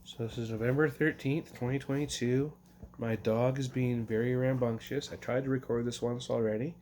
So this is November 13th, 2022. My dog is being very rambunctious. I tried to record this once already,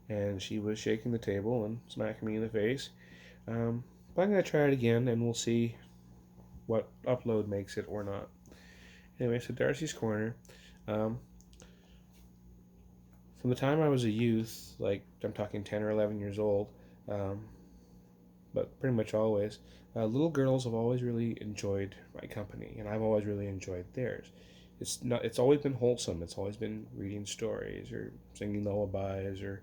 and she was shaking the table and smacking me in the face. But I'm going to try it again, and we'll see what upload makes it or not. Anyway, so Darcy's Corner. Um, from the time I was a youth, like I'm talking 10 or 11 years old, um, but pretty much always, little girls have always really enjoyed my company, and I've always really enjoyed theirs. It's not. It's always been wholesome. It's always been reading stories or singing lullabies or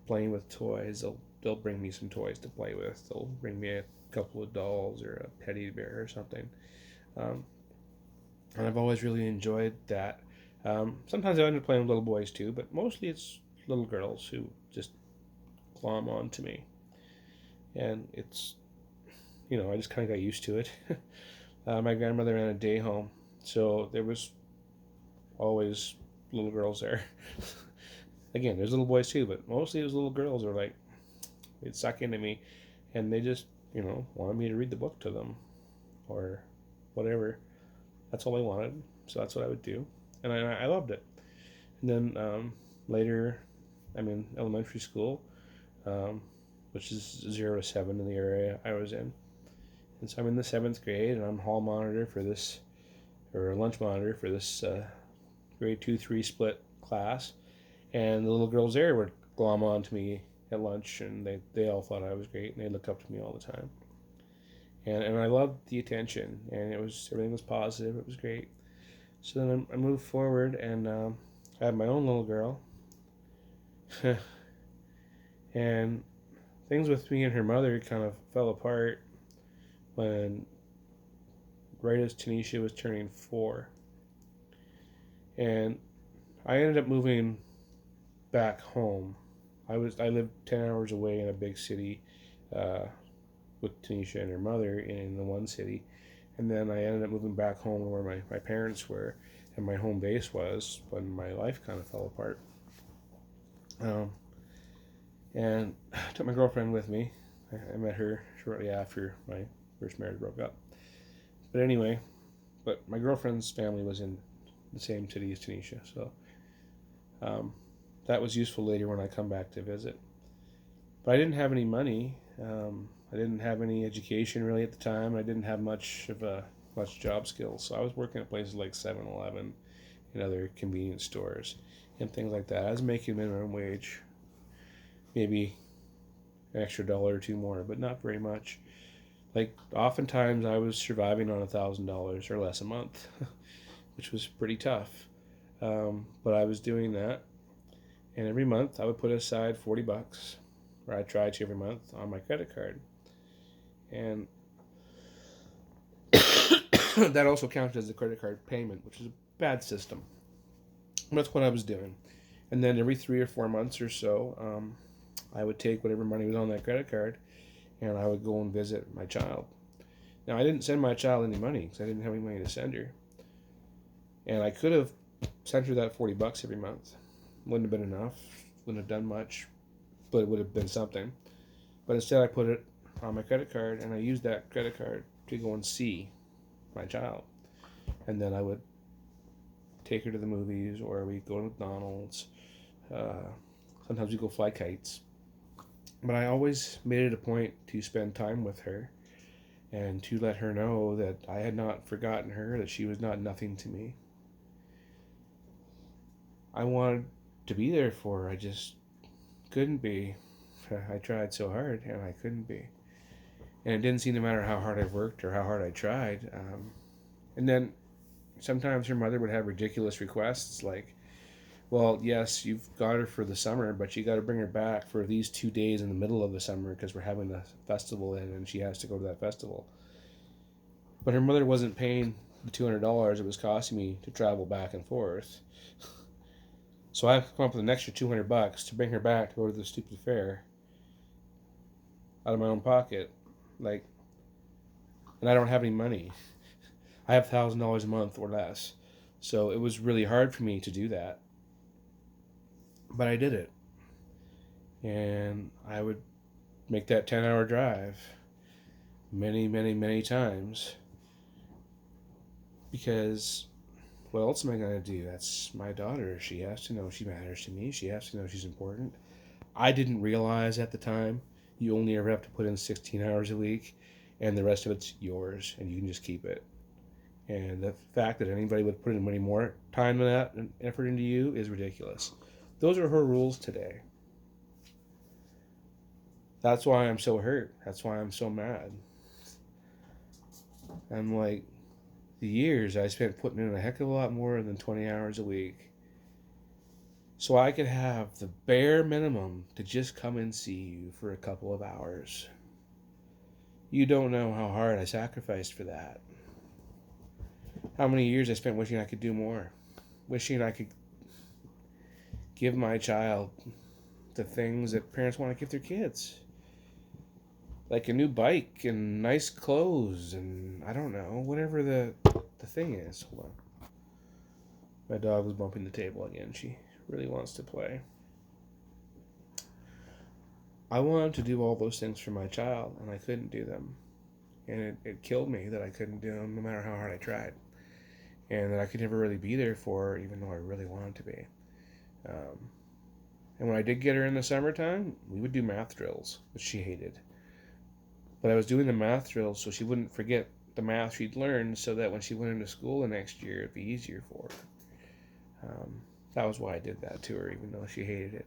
playing with toys. They'll bring me some toys to play with. They'll bring me a couple of dolls or a teddy bear or something. Um, and I've always really enjoyed that. Sometimes I end up playing with little boys too, but mostly it's little girls who just glom on to me, and it's I just kind of got used to it. My grandmother ran a day home, so there was always little girls there. Again, there's little boys too, but mostly it was little girls who were like, they'd suck into me, and they just, wanted me to read the book to them or whatever. That's all they wanted, so that's what I would do, and I loved it. And then later, I'm in elementary school, um, which is 0 to 7 in the area I was in. And so I'm in the seventh grade, and I'm hall monitor for this, or lunch monitor for this grade 2-3 split class. And the little girls there would glom on to me at lunch, and they all thought I was great, and they looked up to me all the time. And I loved the attention, and everything was positive. It was great. So then I moved forward, and I had my own little girl, and things with me and her mother kind of fell apart when right as Tanisha was turning 4. And I ended up moving back home. I lived 10 hours away in a big city uh, with Tanisha and her mother in the one city, and then I ended up moving back home where my parents were and my home base was when my life kind of fell apart. Um, and I took my girlfriend with me. I met her shortly after my first marriage broke up. But anyway, my girlfriend's family was in the same city as Tanisha, so um, that was useful later when I come back to visit. But I didn't have any money. I didn't have any education really at the time. I didn't have much job skills, so I was working at places like 7-Eleven and other convenience stores and things like that. I was making minimum wage, maybe an extra dollar or two more, but not very much. Like oftentimes, I was surviving on $1,000 or less a month, which was pretty tough. But I was doing that, and every month I would put aside $40, or I tried to every month on my credit card, and that also counted as a credit card payment, which is a bad system. But that's what I was doing, and then every 3 or 4 months or so, I would take whatever money was on that credit card, and I would go and visit my child. Now I didn't send my child any money because I didn't have any money to send her, and I could have sent her that $40 every month. Wouldn't have been enough. Wouldn't have done much, but it would have been something. But instead, I put it on my credit card, and I used that credit card to go and see my child. And then I would take her to the movies, or we'd go to McDonald's. Sometimes we go fly kites. But I always made it a point to spend time with her and to let her know that I had not forgotten her, that she was not nothing to me. I wanted to be there for her. I just couldn't be. I tried so hard, and I couldn't be. And it didn't seem to matter how hard I worked or how hard I tried. And then sometimes her mother would have ridiculous requests like, well, yes, you've got her for the summer, but you got to bring her back for these 2 days in the middle of the summer because we're having a festival in and she has to go to that festival. But her mother wasn't paying the $200 it was costing me to travel back and forth. So I have to come up with an extra $200 to bring her back to go to the stupid fair out of my own pocket. Like, and I don't have any money. I have $1,000 a month or less. So it was really hard for me to do that. But I did it. And I would make that 10-hour drive many, many, many times Because what else am I going to do? That's my daughter. She has to know she matters to me. She has to know she's important. I didn't realize at the time you only ever have to put in 16 hours a week and the rest of it's yours and you can just keep it. And the fact that anybody would put in any more time than that and effort into you is ridiculous. Those are her rules today. That's why I'm so hurt. That's why I'm so mad. I'm like, the years I spent putting in a heck of a lot more than 20 hours a week so I could have the bare minimum to just come and see you for a couple of hours. You don't know how hard I sacrificed for that. How many years I spent wishing I could do more. Wishing I could give my child the things that parents want to give their kids. Like a new bike and nice clothes and I don't know, whatever the thing is. Hold on. My dog was bumping the table again. She really wants to play. I wanted to do all those things for my child, and I couldn't do them. And it killed me that I couldn't do them no matter how hard I tried. And that I could never really be there for her, even though I really wanted to be. Um, and when I did get her in the summertime, we would do math drills, which she hated. But I was doing the math drills so she wouldn't forget the math she'd learned so that when she went into school the next year, it'd be easier for her. That was why I did that to her, even though she hated it.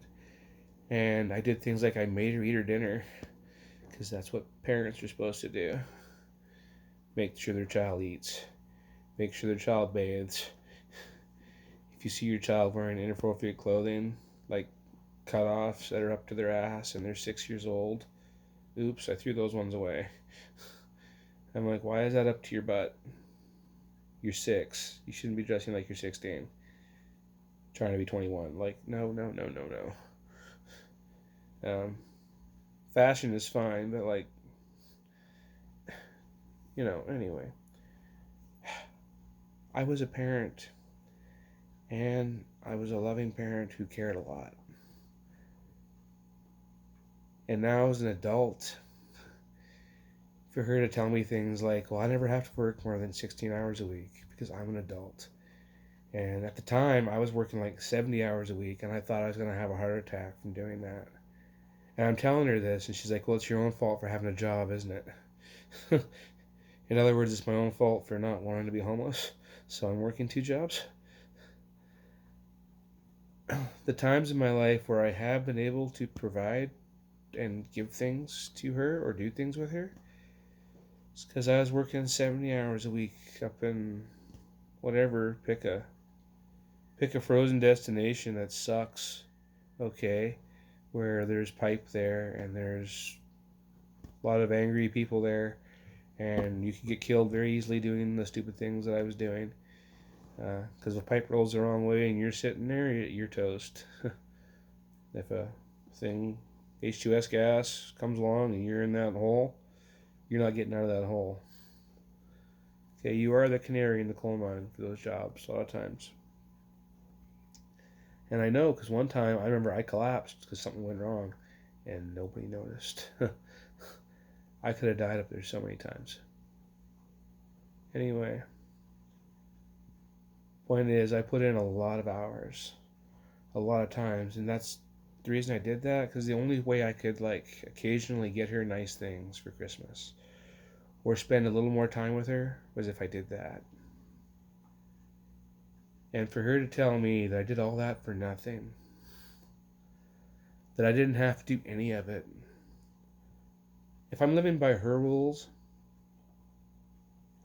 And I did things like I made her eat her dinner, because that's what parents are supposed to do. Make sure their child eats. Make sure their child bathes. If you see your child wearing inappropriate clothing, like cutoffs that are up to their ass and they're 6 years old, oops, I threw those ones away. I'm like, why is that up to your butt? You're 6. You shouldn't be dressing like you're 16. Trying to be 21. Like, no, no, no, no, no. Fashion is fine, but like, anyway. I was a parent, and I was a loving parent who cared a lot. And now as an adult, for her to tell me things like, well, I never have to work more than 16 hours a week because I'm an adult. And at the time, I was working like 70 hours a week, and I thought I was going to have a heart attack from doing that. And I'm telling her this, and she's like, well, it's your own fault for having a job, isn't it? In other words, it's my own fault for not wanting to be homeless, so I'm working 2 jobs. The times in my life where I have been able to provide and give things to her or do things with her, it's because I was working 70 hours a week up in whatever, pick a frozen destination that sucks, okay, where there's pipe there and there's a lot of angry people there, and you can get killed very easily doing the stupid things that I was doing. Because if a pipe rolls the wrong way and you're sitting there, you're toast. If a thing, H2S gas, comes along and you're in that hole, you're not getting out of that hole. Okay, you are the canary in the coal mine for those jobs a lot of times. And I know because one time I remember I collapsed because something went wrong and nobody noticed. I could have died up there so many times. Anyway, point is, I put in a lot of hours, a lot of times, and that's the reason I did that, because the only way I could like occasionally get her nice things for Christmas or spend a little more time with her was if I did that. And for her to tell me that I did all that for nothing, that I didn't have to do any of it. If I'm living by her rules,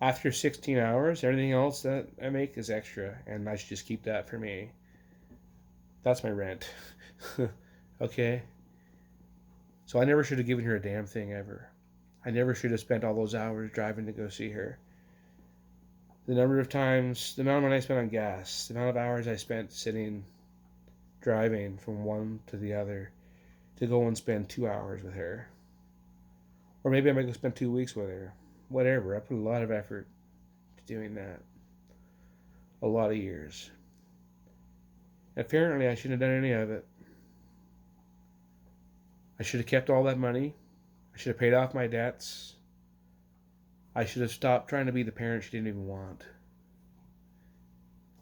after 16 hours, everything else that I make is extra, and I should just keep that for me. That's my rent. Okay? So I never should have given her a damn thing ever. I never should have spent all those hours driving to go see her. The number of times, the amount of money I spent on gas, the amount of hours I spent sitting, driving from one to the other to go and spend 2 hours with her. Or maybe I might go spend 2 weeks with her. Whatever. I put a lot of effort to doing that. A lot of years. Apparently, I shouldn't have done any of it. I should have kept all that money. I should have paid off my debts. I should have stopped trying to be the parent she didn't even want.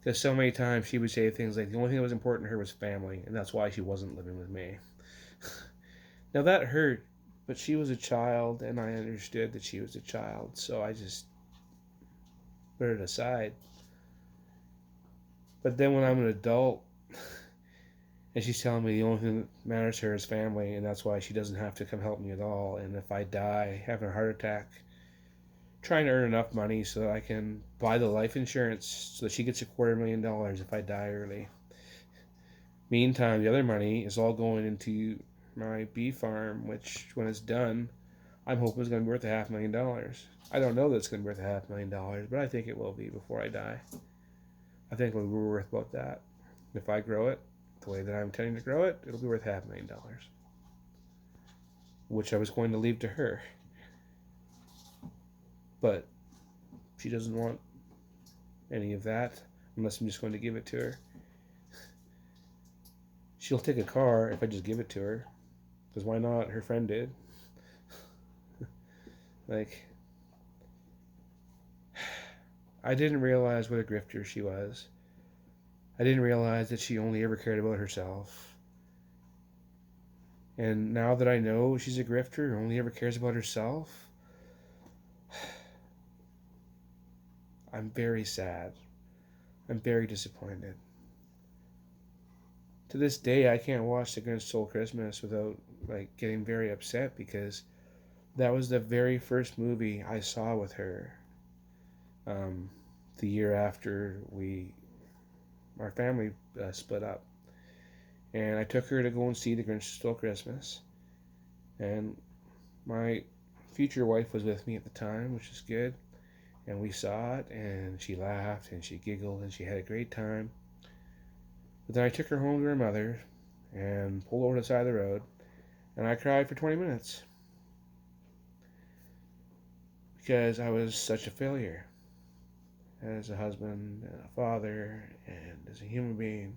Because so many times she would say things like the only thing that was important to her was family, and that's why she wasn't living with me. Now that hurt, but she was a child, and I understood that she was a child, so I just put it aside. But then when I'm an adult, and she's telling me the only thing that matters to her is family, and that's why she doesn't have to come help me at all, and if I die having a heart attack, trying to earn enough money so that I can buy the life insurance so that she gets $250,000 if I die early. Meantime, the other money is all going into my bee farm, which when it's done, I'm hoping is going to be worth $500,000. I don't know that it's going to be worth $500,000, but I think it will be before I die. I think it'll be worth about that. If I grow it the way that I'm intending to grow it, it'll be worth $500,000, which I was going to leave to her. But she doesn't want any of that unless I'm just going to give it to her. She'll take a car if I just give it to her. Because why not? Her friend did. Like, I didn't realize what a grifter she was. I didn't realize that she only ever cared about herself. And now that I know she's a grifter who only ever cares about herself, I'm very sad. I'm very disappointed. To this day, I can't watch The Grinch Stole Christmas without getting very upset because that was the very first movie I saw with her. The year after our family split up, and I took her to go and see The Grinch Stole Christmas, and my future wife was with me at the time, which is good, and we saw it, and she laughed and she giggled and she had a great time. But then I took her home to her mother and pulled over to the side of the road, and I cried for 20 minutes because I was such a failure as a husband and a father and as a human being.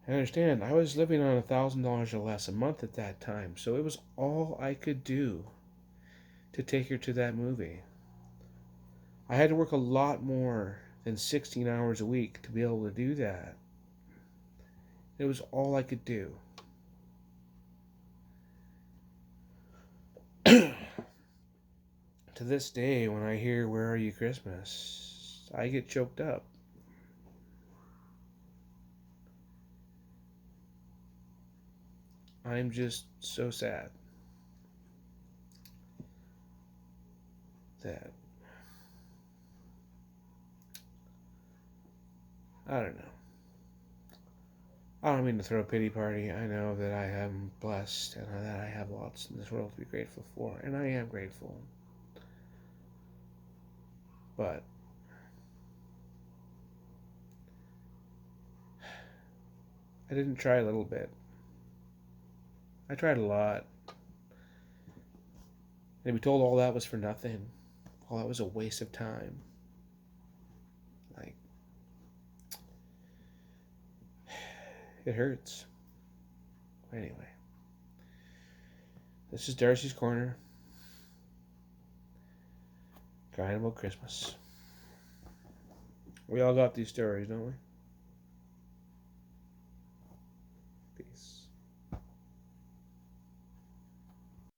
I understand, I was living on $1,000 or less a month at that time, so it was all I could do to take her to that movie. I had to work a lot more than 16 hours a week to be able to do that. It was all I could do. To this day, when I hear "Where Are You Christmas," I get choked up. I'm just so sad that I don't know. I don't mean to throw a pity party. I know that I am blessed and that I have lots in this world to be grateful for, and I am grateful. But I didn't try a little bit. I tried a lot. And to be told all that was for nothing. All that was a waste of time. Like, it hurts. Anyway, this is Darcy's Corner. Crying about Christmas. We all got these stories, don't we?